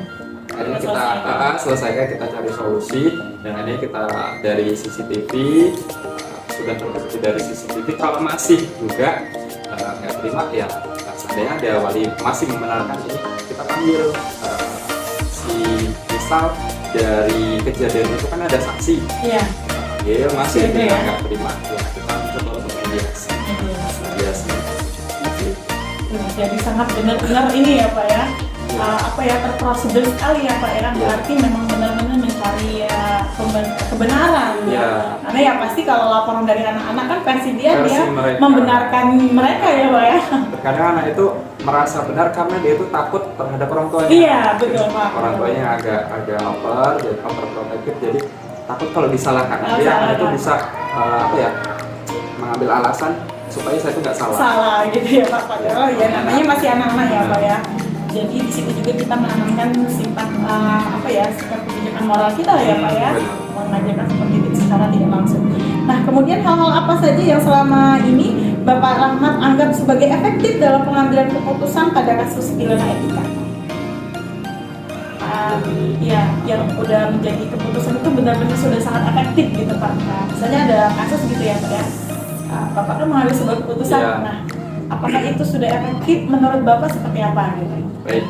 akhirnya Kita kita selesaikan, kita cari solusi dan akhirnya kita dari CCTV sudah terbukti dari CCTV kalau masih juga nggak terima ya seandainya ada wali masih membenarkan ini kita panggil si misal dari kejadian itu kan ada saksi Iya. ya masih Ada kita ya? nggak terima ya kita coba untuk mediasi mediasi. Jadi sangat benar-benar ini ya, Pak ya. Apa ya, terprosedur sekali ya, Pak ya. Berarti memang benar-benar mencari kebenaran. Ya. Karena ya pasti kalau laporan dari anak-anak kan versi dia Versi mereka. membenarkan mereka ya, Pak ya. Terkadang anak itu merasa benar karena dia itu takut terhadap orang tuanya. Iya, betul, Pak. Orang tuanya agak over, jadi overprotective, jadi takut kalau disalahkan. Dia Salah. anak itu bisa mengambil alasan supaya saya itu nggak salah. Salah gitu ya, Pak. Padahal ya namanya masih anak-anak ya, Pak ya. Jadi di situ juga kita menanamkan sifat sifat pendidikan moral kita ya, Pak ya. Mengajarkan seperti itu secara tidak langsung. Nah, kemudian hal-hal apa saja yang selama ini Bapak Rahmat anggap sebagai efektif dalam pengambilan keputusan pada kasus pidana etika? Ya, yang udah menjadi keputusan itu benar-benar sudah sangat efektif gitu, Pak. Nah, misalnya ada kasus gitu ya, Pak ya. Bapak kan mengambil sebuah keputusan. Iya. Nah, apakah itu sudah efektif menurut Bapak seperti apa gitu? Baik,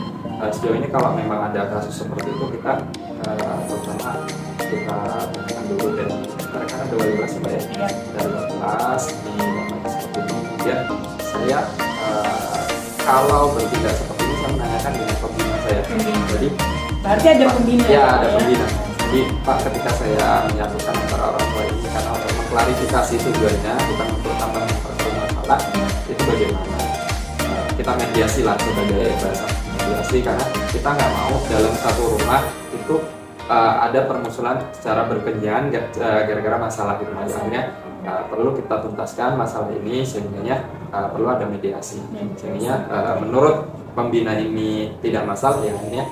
sejauh ini kalau memang ada kasus seperti itu kita pertama kita tanyakan dulu dan mereka ada wali kelas Pak ya. Iya. Dari wali kelas ini memang seperti ini. Kemudian saya kalau bertindak seperti ini saya menanyakan dengan pembina saya. Pembina. Jadi Berarti ada pembina. ya Pak, ada pembina. Jadi Pak ketika saya menyatukan antara orang tua ini karena untuk mengklarifikasi tujuannya bukan untuk tambah memperkeruh masalah itu bagaimana kita mediasi lah sebagai bahasa mediasi karena kita nggak mau dalam satu rumah itu ada permusuhan secara berkepanjangan gara-gara masalah gitu. Akhirnya perlu kita tuntaskan masalah ini sehingga perlu ada mediasi sehingga menurut pembina ini tidak masalah ya akhirnya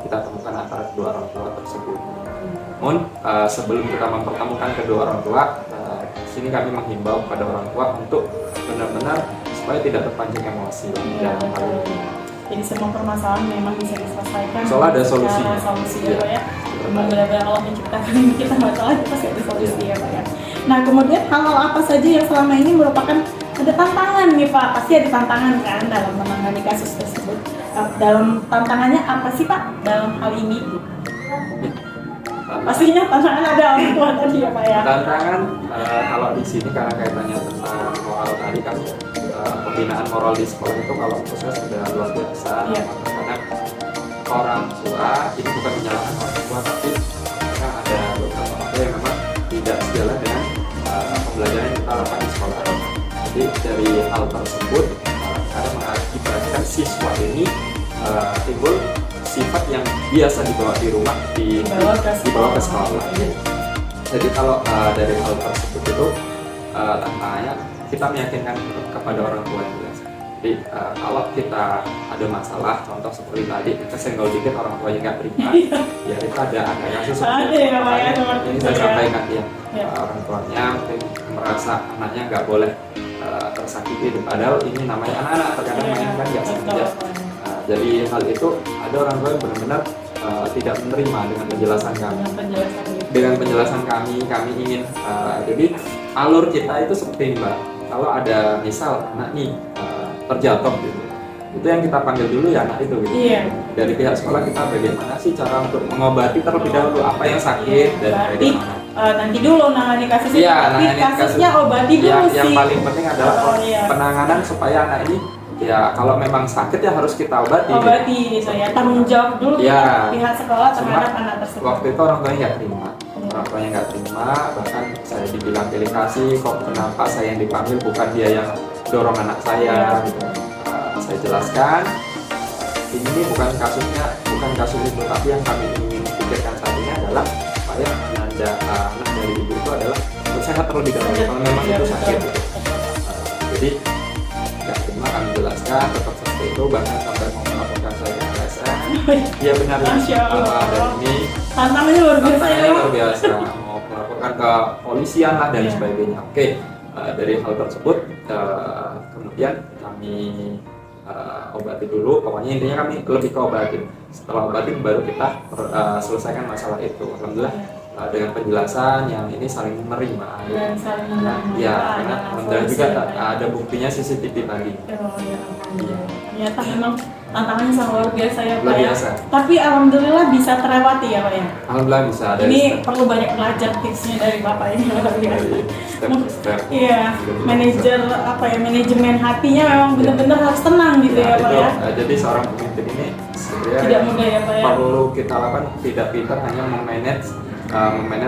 kita temukan antara kedua orang tua tersebut. Namun sebelum kita mempertemukan kedua orang tua sini kami menghimbau kepada orang tua untuk benar-benar supaya tidak terpancing emosi dalam hal ini. Jadi semua permasalahan memang bisa diselesaikan. Soalnya ada solusinya. Solusi ya, Iya. Pak ya. Memang benar-benar Allah menciptakan kita masalah itu pasti ada solusi Iya. ya, Pak ya. Nah, kemudian hal-hal apa saja yang selama ini merupakan ada tantangan nih, Pak? Pasti ada tantangan kan dalam menangani kasus tersebut. Dalam tantangannya apa sih, Pak? Dalam hal ini? Pastinya tantangan ada orang tua tadi ya, Pak ya. Tantangan kalau di sini karena kaitannya tentang moral tadi kan pembinaan moral di sekolah itu kalau menurut saya sudah luar biasa. Iya. Karena orang tua ini bukan menyalahkan orang tua tapi karena ada beberapa orang tua yang memang tidak sejalan dengan pembelajaran yang kita lakukan di sekolah. Jadi dari hal tersebut karena mengakibatkan siswa ini timbul sifat yang biasa dibawa di rumah dibawa ke sekolah. Jadi kalau dari hal tersebut itu tantangannya kita meyakinkan kepada orang tua yang jelas. Jadi kalau kita ada masalah, contoh seperti tadi kesenggol dikit orang tuanya nggak terima, ya itu ada kasus seperti Ada ya, Pak ya, itu. Ini saya ya. sampaikan ya, Ya. orang tuanya mungkin merasa anaknya nggak boleh tersakiti, padahal ini namanya anak-anak terkadang main kan nggak sengaja. Jadi hal itu ada orang tua yang benar-benar tidak menerima dengan penjelasan kami. Dengan penjelasan kami ingin jadi alur kita itu seperti ini, Mbak. Kalau ada misal anak nih terjatuh gitu, itu yang kita panggil dulu ya anak itu gitu. Iya. Dari pihak sekolah kita bagaimana sih cara untuk mengobati terlebih dahulu apa yang sakit dan Berarti bagaimana. nanti dulu nangani kasusnya, Iya, tapi nangani kasusnya kasus. obati dulu Yang sih. paling penting adalah Iya. penanganan supaya anak ini ya kalau memang sakit ya harus kita obati. Obati gitu ya, tanggung jawab dulu Ya. pihak sekolah terhadap Cuma anak tersebut. waktu itu orang tuanya nggak terima. Orang tuanya nggak terima, bahkan saya dibilang pilih kasih, kok kenapa saya yang dipanggil bukan dia yang dorong anak saya. Gitu. Saya jelaskan, ini bukan kasus itu, tapi yang kami ingin pikirkan saat ini adalah supaya anak dari ibu itu adalah sehat terlebih dahulu kalau memang itu sakit. Gitu. Jadi nggak terima, kami jelaskan tetap seperti itu, bahkan sampai mau melaporkan saya ke LSM. Iya benar, Masya Allah. dan ini Tantangannya luar biasa ya. tantangannya luar biasa, mau melaporkan ke polisian lah dan Iya. sebagainya. Oke, dari hal tersebut kemudian kami obati dulu. Pokoknya intinya kami lebih ke obatin. Setelah obatin baru kita selesaikan masalah itu. Alhamdulillah dengan penjelasan yang ini saling menerima. Dan saling Nah, menerima. ya, Ada karena alhamdulillah solusi juga yang baik. ada buktinya CCTV tadi. Oh, ya, alhamdulillah. Ternyata memang tantangannya sangat luar biasa ya Pak Luar ya. biasa. Tapi alhamdulillah bisa terlewati ya Pak ya. Alhamdulillah bisa ada Ini perlu banyak belajar tipsnya dari Bapak ini luar biasa. step. Iya, manajemen hatinya memang benar-benar harus tenang gitu ya Pak itu, ya. jadi seorang pemimpin ini sebenarnya Tidak mudah ya Pak ya. perlu kita lakukan tidak pintar hanya memanage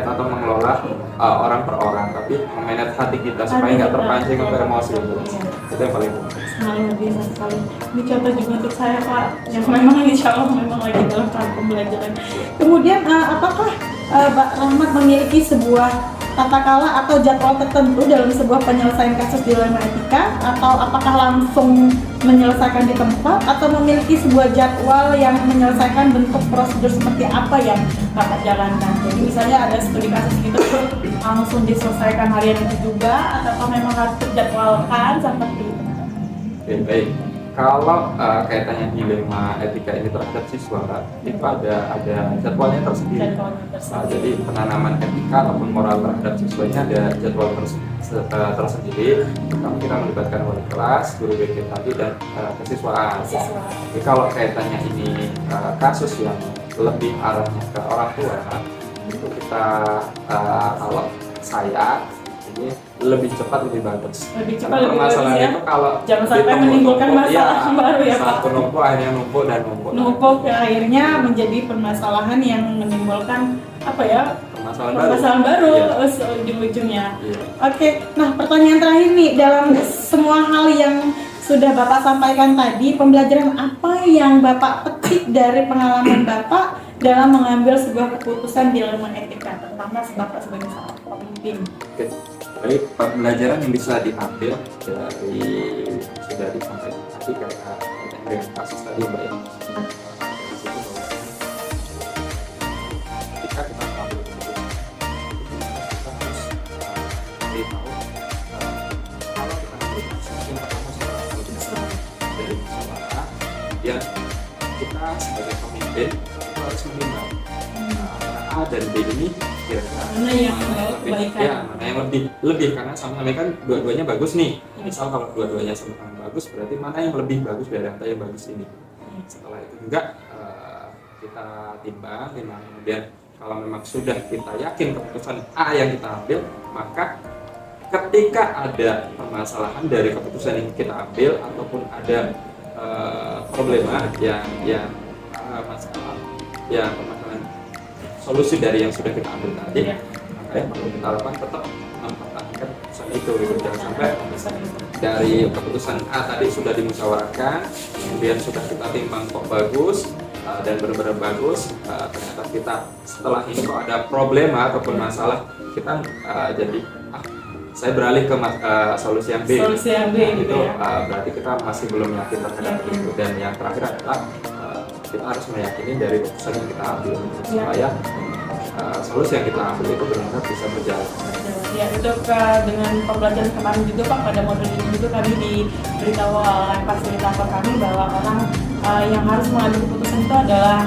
atau mengelola orang per orang, tapi memanage hati kita supaya Hati nggak kita. terpancing ke emosi. Iya. Itu yang paling penting. Sangat bisa sekali. Ini contoh juga untuk saya Pak, yang memang insya Allah memang lagi dalam tahap pembelajaran. Kemudian apakah Pak Rahmat memiliki sebuah tata kala atau jadwal tertentu dalam sebuah penyelesaian kasus dilema etika, atau apakah langsung menyelesaikan di tempat atau memiliki sebuah jadwal yang menyelesaikan bentuk prosedur seperti apa yang Bapak jalankan? Jadi misalnya ada studi kasus gitu langsung diselesaikan harian itu juga, atau memang harus terjadwalkan seperti itu? Oke, baik. Kalau kaitannya dilema etika ini terhadap siswa, itu ada jadwalnya tersendiri. Jadwalnya tersendiri. Jadi penanaman etika ataupun moral terhadap siswanya ada jadwal tersendiri. Pertama kita melibatkan wali kelas, guru BK tadi, dan kesiswaan. Siswa. Jadi kalau kaitannya ini kasus yang lebih arahnya ke orang tua, itu kita kalau saya ini lebih cepat lebih bagus. Lebih cepat, Karena lebih bagus permasalahan ya. itu kalau Jangan sampai ditumpuk-tumpuk, menimbulkan masalah baru ya, Pak. Satu numpuk akhirnya numpuk dan numpuk. Numpuk akhirnya menjadi permasalahan yang menimbulkan apa ya? Permasalahan baru Iya. ujung-ujungnya. Iya. Oke, nah pertanyaan terakhir nih, dalam semua hal yang sudah Bapak sampaikan tadi, pembelajaran apa yang Bapak petik dari pengalaman Bapak dalam mengambil sebuah keputusan dilema etika, terutama Bapak sebagai seorang pemimpin? Oke. Baik, pembelajaran yang bisa diambil dari sudah disampaikan tadi kayak dengan kasus tadi Mbak ya. Dari situ bahwa ketika kita mengambil keputusan, kita harus beritahu kalau kita mengambil keputusan yang pertama secara dari masalah, kemudian kita sebagai pemimpin itu harus menimbang A dan B ini kira-kira Mana yang lebih, kebaikan? ya, mana yang lebih karena sama-sama kan dua-duanya bagus nih. Misal kalau dua-duanya sama-sama bagus, berarti mana yang lebih bagus dari yang bagus ini. Setelah itu juga kita timbang, kemudian kalau memang sudah kita yakin keputusan A yang kita ambil, maka ketika ada permasalahan dari keputusan yang kita ambil ataupun ada problema yang masalah yang permasalahan solusi dari yang sudah kita ambil tadi, maka yang perlu kita lakukan tetap mempertahankan keputusan itu gitu. Jangan sampai dari keputusan A tadi sudah dimusyawarahkan, kemudian sudah kita timbang kok bagus dan benar-benar bagus, ternyata kita setelah ini kok ada problema ataupun masalah, kita jadi saya beralih ke solusi yang B. Solusi yang B gitu itu ya. berarti kita masih belum yakin terhadap itu. Dan yang terakhir adalah kita harus meyakini dari keputusan yang kita ambil supaya solusi yang kita ambil itu benar-benar bisa berjalan. Ya, itu dengan pembelajaran kemarin juga Pak, pada modul ini juga kami diberitahu oleh fasilitator kami bahwa orang yang harus mengambil keputusan itu adalah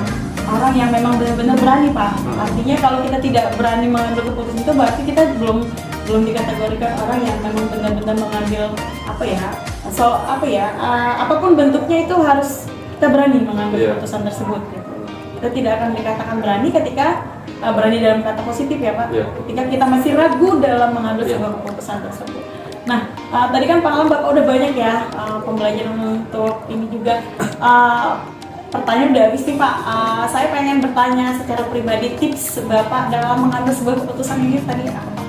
orang yang memang benar-benar berani Pak. Artinya kalau kita tidak berani mengambil keputusan itu berarti kita belum dikategorikan orang yang memang benar-benar mengambil apapun bentuknya itu harus kita berani mengambil keputusan tersebut gitu. Kita tidak akan dikatakan berani ketika berani dalam kata positif ya Pak. Ketika kita masih ragu dalam mengambil sebuah keputusan tersebut. Nah, tadi kan pengalaman Bapak udah banyak ya pembelajaran untuk ini juga. Pertanyaan udah habis nih Pak. Saya pengen bertanya secara pribadi tips Bapak dalam mengambil sebuah keputusan ini tadi apa Pak?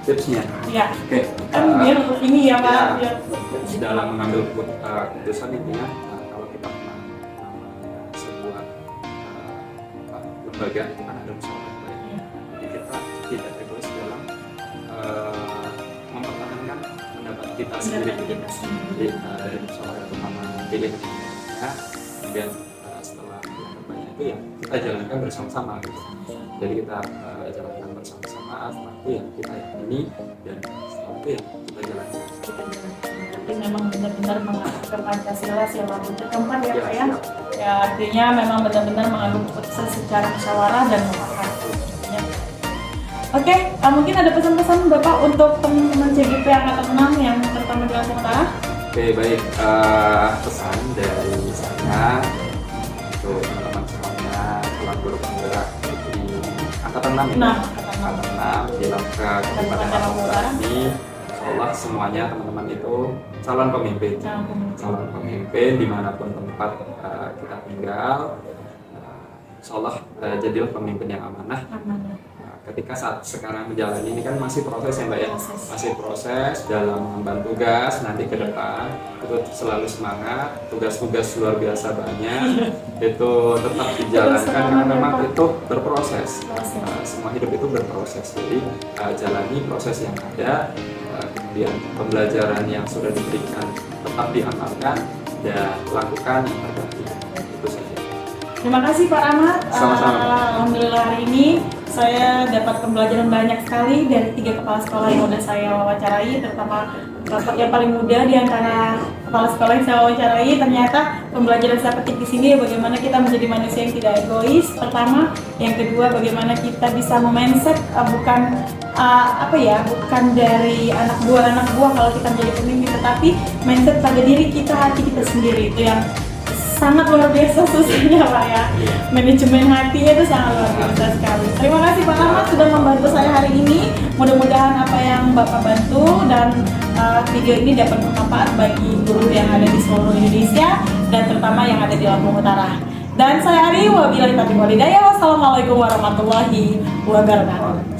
Tipsnya. Ya, Oke. kan biar untuk ini ya Pak. Ya. Biar- Dalam mengambil keputusan ini ya, kalau kita pernah namanya sebuah lembaga itu kan ada musyawarah baik. Jadi kita tidak egois dalam mempertahankan pendapat kita sendiri. Pendapat kita sendiri. Jadi dari musyawarah itu pilih ya, kemudian setelah pendapat itu ya kita jalankan bersama-sama gitu. Jadi kita jalankan bersama-sama, setelah itu ya kita yakini dan setelah itu ya kita jalankan. Jadi memang benar-benar mengatur Pancasila sila keempat ya Pak ya. siap. Ya artinya memang benar-benar mengambil keputusan secara musyawarah dan mufakat. Ya. Oke, mungkin ada pesan-pesan Bapak untuk teman-teman CGP Angkatan 6 yang terutama di Lampung Utara? Oke, baik. Pesan dari saya untuk teman-teman semuanya, calon guru penggerak di Angkatan 6 ini, Nah, Angkatan 6 di Langka Kabupaten Lampung Utara ini, insya Allah semuanya teman-teman itu calon pemimpin. Calon pemimpin dimanapun tempat kita tinggal, insya Allah jadilah pemimpin yang amanah. Ketika saat sekarang menjalani ini kan masih proses ya Mbak ya, masih proses dalam mengemban tugas nanti ke depan itu selalu semangat, tugas-tugas luar biasa banyak itu tetap dijalankan karena memang itu berproses. Semua hidup itu berproses, jadi jalani proses yang ada, kemudian pembelajaran yang sudah diberikan tetap diamalkan dan lakukan yang terbaik. Itu saja. Terima kasih Pak Rahmat. Sama-sama. Alhamdulillah hari ini saya dapat pembelajaran banyak sekali dari 3 kepala sekolah yang udah saya wawancarai, terutama Bapak yang paling muda di antara kepala sekolah yang saya wawancarai. Ternyata pembelajaran saya petik di sini bagaimana kita menjadi manusia yang tidak egois. Pertama, yang kedua bagaimana kita bisa memindset bukan bukan dari anak buah kalau kita menjadi pemimpin, tetapi mindset pada diri kita, hati kita sendiri. Itu yang sangat luar biasa susahnya Pak ya. Manajemen hatinya itu sangat luar biasa sekali. Terima kasih Pak Rahmat sudah membantu saya hari ini. Mudah-mudahan apa yang Bapak bantu dan video ini dapat bermanfaat bagi guru yang ada di seluruh Indonesia dan terutama yang ada di Lampung Utara. Dan saya Ari, wabillahi taufiq wal hidayah. Wassalamualaikum warahmatullahi wabarakatuh.